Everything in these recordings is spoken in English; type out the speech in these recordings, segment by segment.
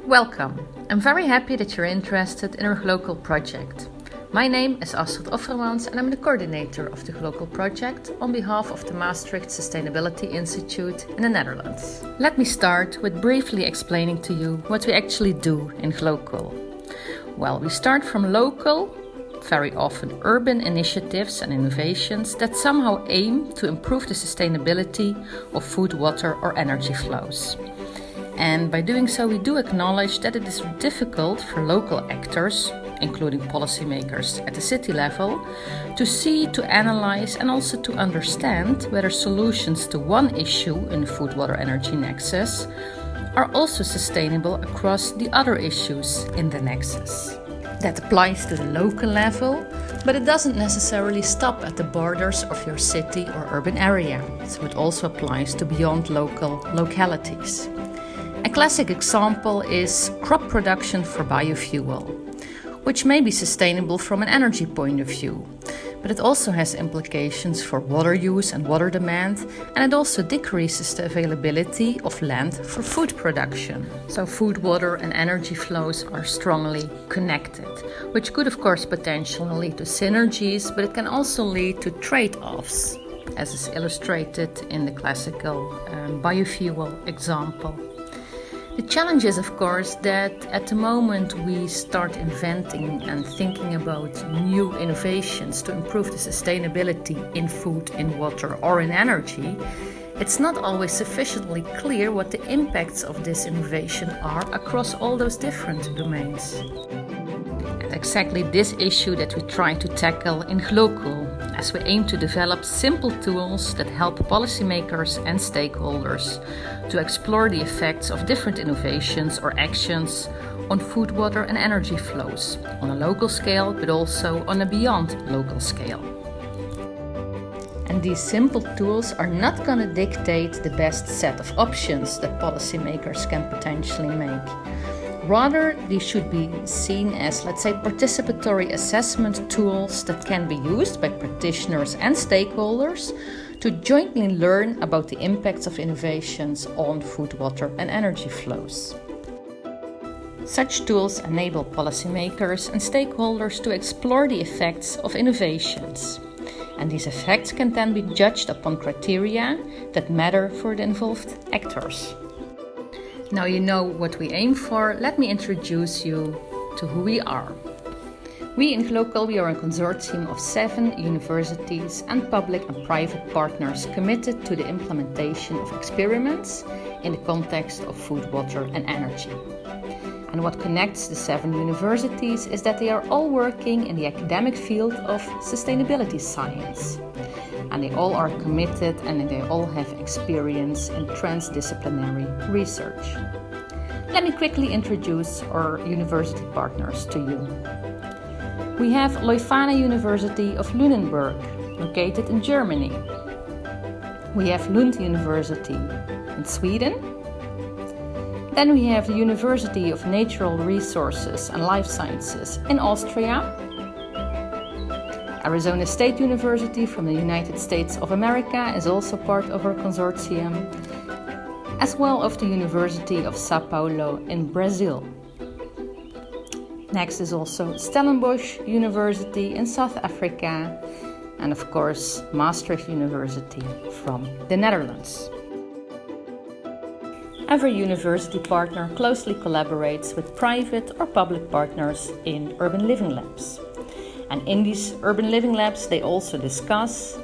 Welcome! I'm very happy that you're interested in our GLOCULL project. My name is Astrid Offermans and I'm the coordinator of the GLOCULL project on behalf of the Maastricht Sustainability Institute in the Netherlands. Let me start with briefly explaining to you what we actually do in GLOCULL. Well, we start from local, very often urban initiatives and innovations that somehow aim to improve the sustainability of food, water or energy flows. And by doing so, we do acknowledge that it is difficult for local actors, including policymakers at the city level, to see, to analyze and also to understand whether solutions to one issue in the food, water, energy nexus are also sustainable across the other issues in the nexus. That applies to the local level, but it doesn't necessarily stop at the borders of your city or urban area, so it also applies to beyond local localities. A classic example is crop production for biofuel, which may be sustainable from an energy point of view, but it also has implications for water use and water demand, and it also decreases the availability of land for food production. So food, water and energy flows are strongly connected, which could of course potentially lead to synergies, but it can also lead to trade-offs, as is illustrated in the classical biofuel example. The challenge is, of course, that at the moment we start inventing and thinking about new innovations to improve the sustainability in food, in water or in energy, it's not always sufficiently clear what the impacts of this innovation are across all those different domains. And exactly this issue that we try to tackle in GLOCULL, as we aim to develop simple tools that help policymakers and stakeholders to explore the effects of different innovations or actions on food, water and energy flows on a local scale, but also on a beyond local scale. And these simple tools are not going to dictate the best set of options that policymakers can potentially make. Rather, these should be seen as, let's say, participatory assessment tools that can be used by practitioners and stakeholders to jointly learn about the impacts of innovations on food, water and energy flows. Such tools enable policymakers and stakeholders to explore the effects of innovations. And these effects can then be judged upon criteria that matter for the involved actors. Now you know what we aim for, let me introduce you to who we are. We in GLOCULL, we are a consortium of 7 universities and public and private partners committed to the implementation of experiments in the context of food, water and energy. And what connects the 7 universities is that they are all working in the academic field of sustainability science. And they all are committed and they all have experience in transdisciplinary research. Let me quickly introduce our university partners to you. We have Leuphana University of Lunenburg, located in Germany. We have Lund University in Sweden. Then we have the University of Natural Resources and Life Sciences in Austria. Arizona State University from the United States of America is also part of our consortium, as well as the University of Sao Paulo in Brazil. Next is also Stellenbosch University in South Africa, and of course Maastricht University from the Netherlands. Every university partner closely collaborates with private or public partners in urban living labs. And in these urban living labs, they also discuss,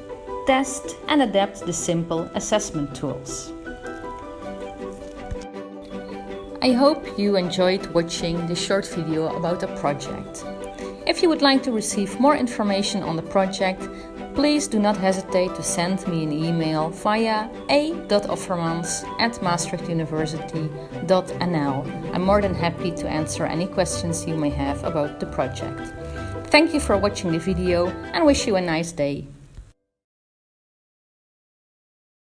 test and adapt the simple assessment tools. I hope you enjoyed watching this short video about the project. If you would like to receive more information on the project, please do not hesitate to send me an email via a.offermans@maastrichtuniversity.nl. I'm more than happy to answer any questions you may have about the project. Thank you for watching the video and wish you a nice day.